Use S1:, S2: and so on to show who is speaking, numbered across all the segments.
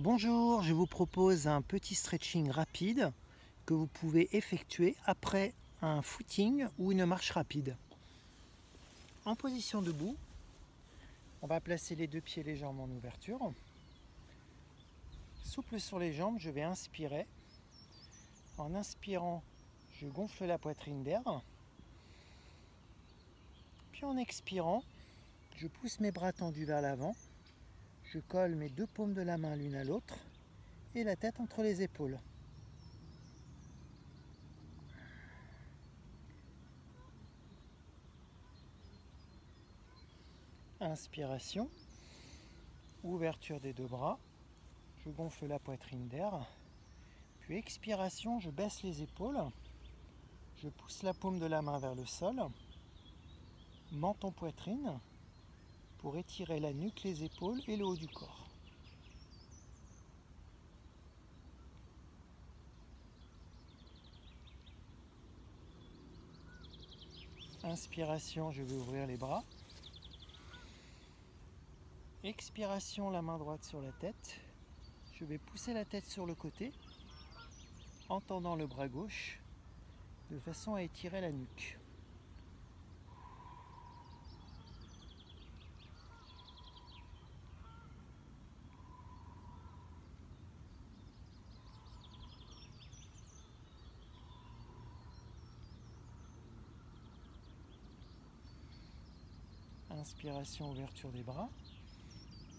S1: Bonjour, je vous propose un petit stretching rapide que vous pouvez effectuer après un footing ou une marche rapide. En position debout, on va placer les deux pieds légèrement en ouverture. Souple sur les jambes, je vais inspirer. En inspirant, je gonfle la poitrine d'air. Puis en expirant, je pousse mes bras tendus vers l'avant. Je colle mes deux paumes de la main l'une à l'autre et la tête entre les épaules. Inspiration, ouverture des deux bras, je gonfle la poitrine d'air. Puis expiration, je baisse les épaules, je pousse la paume de la main vers le sol, menton poitrine pour étirer la nuque, les épaules et le haut du corps. Inspiration, je vais ouvrir les bras. Expiration, la main droite sur la tête. Je vais pousser la tête sur le côté en tendant le bras gauche de façon à étirer la nuque. Inspiration, ouverture des bras.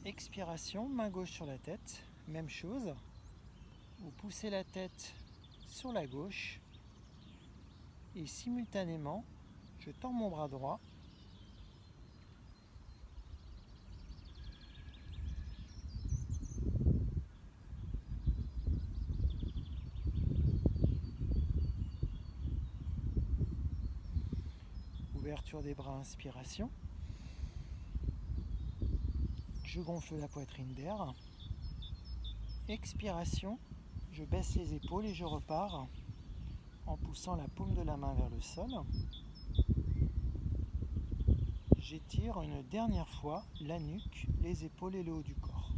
S1: Expiration, main gauche sur la tête. Même chose. Vous poussez la tête sur la gauche et simultanément, je tends mon bras droit. Ouverture des bras, inspiration. Je gonfle la poitrine d'air. Expiration, je baisse les épaules et je repars en poussant la paume de la main vers le sol. J'étire une dernière fois la nuque, les épaules et le haut du corps.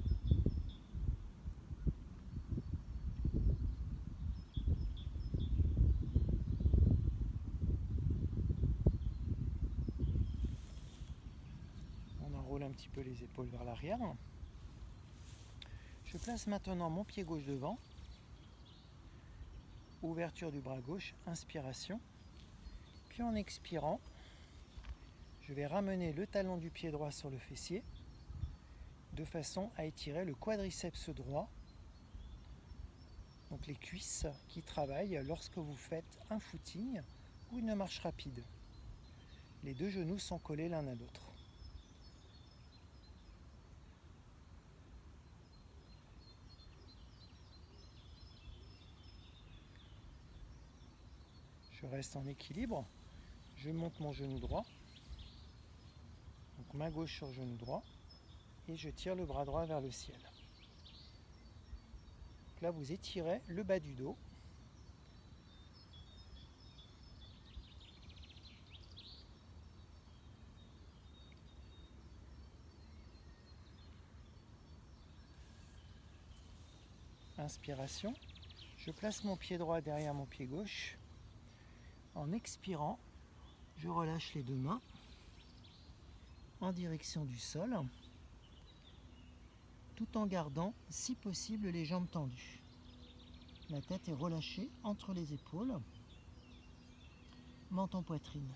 S1: On enroule un petit peu les épaules vers l'arrière. Je place maintenant mon pied gauche devant. Ouverture du bras gauche, inspiration. Puis en expirant, je vais ramener le talon du pied droit sur le fessier de façon à étirer le quadriceps droit, donc les cuisses qui travaillent lorsque vous faites un footing ou une marche rapide. Les deux genoux sont collés l'un à l'autre. Je reste en équilibre, je monte mon genou droit, donc main gauche sur genou droit, et je tire le bras droit vers le ciel. Donc là, vous étirez le bas du dos. Inspiration, je place mon pied droit derrière mon pied gauche. En expirant, je relâche les deux mains en direction du sol, tout en gardant, si possible, les jambes tendues. La tête est relâchée entre les épaules, menton poitrine.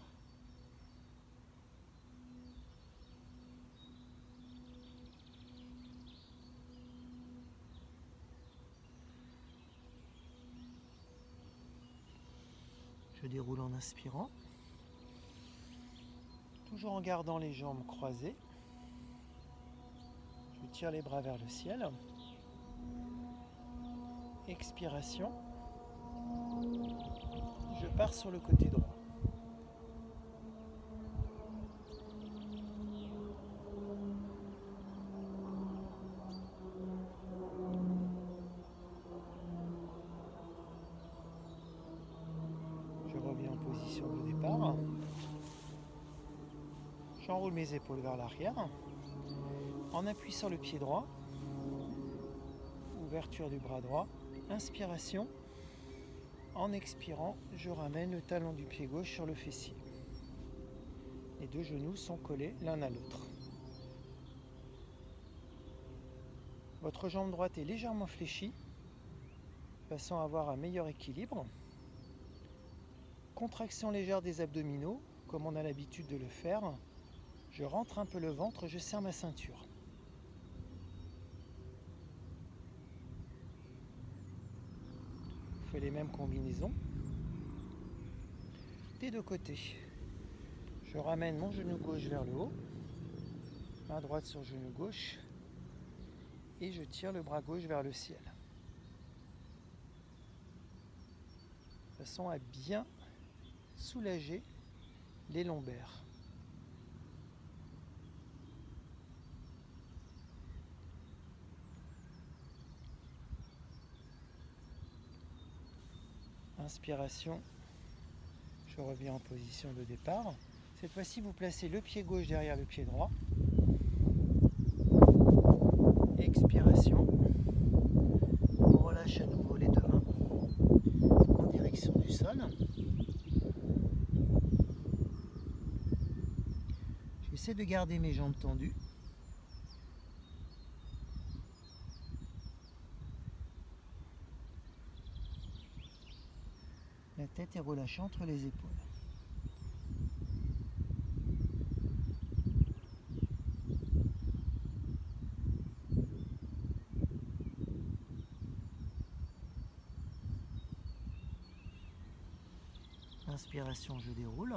S1: Je déroule en inspirant, toujours en gardant les jambes croisées. Je tire les bras vers le ciel. Expiration. Je pars sur le côté droit. Je reviens en position de départ. J'enroule mes épaules vers l'arrière. En appui sur le pied droit, ouverture du bras droit, inspiration. En expirant, je ramène le talon du pied gauche sur le fessier. Les deux genoux sont collés l'un à l'autre. Votre jambe droite est légèrement fléchie, de façon à avoir un meilleur équilibre. Contraction légère des abdominaux, comme on a l'habitude de le faire. Je rentre un peu le ventre, je serre ma ceinture. Je fais les mêmes combinaisons des deux côtés. Je ramène mon genou gauche vers le haut, main droite sur le genou gauche, et je tire le bras gauche vers le ciel. De façon à bien soulager les lombaires. Inspiration, je reviens en position de départ. Cette fois-ci, vous placez le pied gauche derrière le pied droit. Expiration, on relâche à nouveau les deux mains en direction du sol. J'essaie de garder mes jambes tendues. La tête est relâchée entre les épaules. Inspiration, je déroule.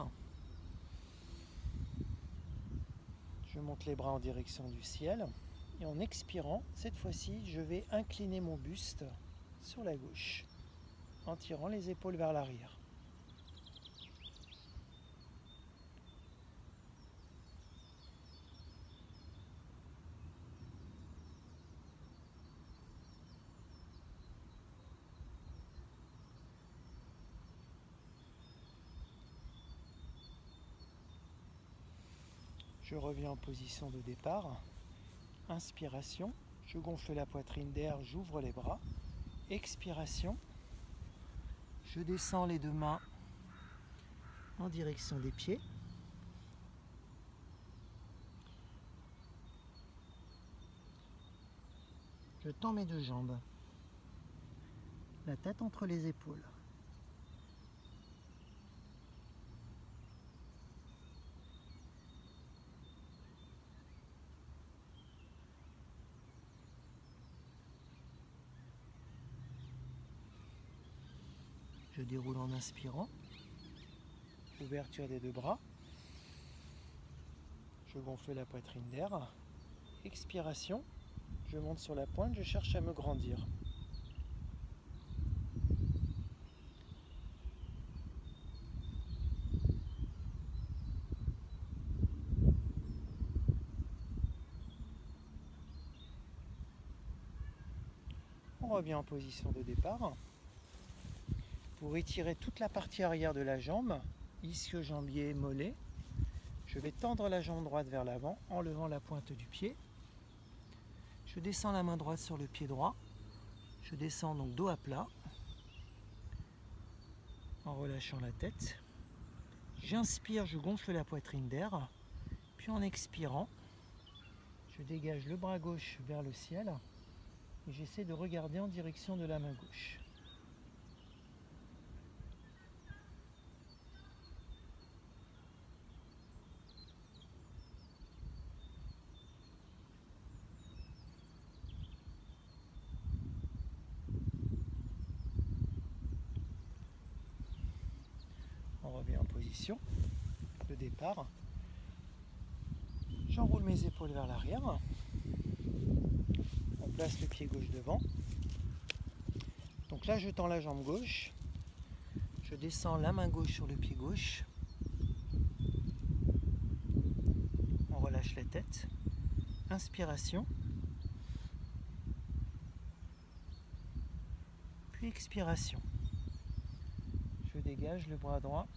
S1: Je monte les bras en direction du ciel. Et en expirant, cette fois-ci, je vais incliner mon buste sur la gauche, en tirant les épaules vers l'arrière. Je reviens en position de départ. Inspiration, je gonfle la poitrine d'air, j'ouvre les bras. Expiration, je descends les deux mains en direction des pieds. Je tends mes deux jambes, la tête entre les épaules. Je déroule en inspirant, ouverture des deux bras, je gonfle la poitrine d'air, expiration, je monte sur la pointe, je cherche à me grandir. On revient en position de départ. Pour étirer toute la partie arrière de la jambe, ischio-jambier, mollet, je vais tendre la jambe droite vers l'avant en levant la pointe du pied. Je descends la main droite sur le pied droit. Je descends donc dos à plat en relâchant la tête. J'inspire, je gonfle la poitrine d'air. Puis en expirant, je dégage le bras gauche vers le ciel et j'essaie de regarder en direction de la main gauche. On revient en position de départ. J'enroule mes épaules vers l'arrière. On place le pied gauche devant. Donc là, je tends la jambe gauche. Je descends la main gauche sur le pied gauche. On relâche la tête. Inspiration. Puis expiration. Je dégage le bras droit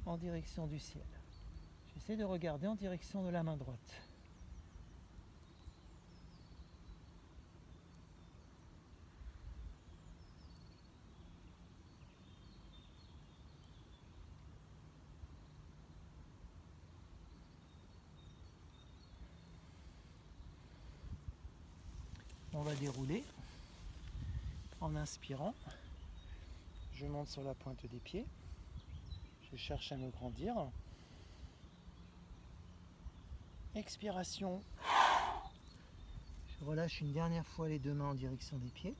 S1: en direction du ciel. J'essaie de regarder en direction de la main droite. On va dérouler en inspirant. Je monte sur la pointe des pieds. Je cherche à me grandir. Expiration. Je relâche une dernière fois les deux mains en direction des pieds.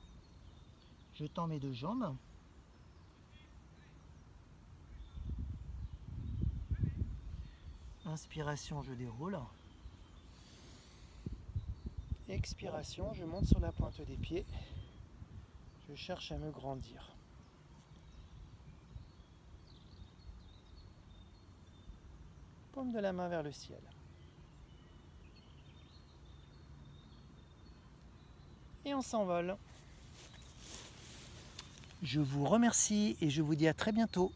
S1: Je tends mes deux jambes. Inspiration, je déroule. Expiration, je monte sur la pointe des pieds. Je cherche à me grandir. Paume de la main vers le ciel. Et on s'envole. Je vous remercie et je vous dis à très bientôt.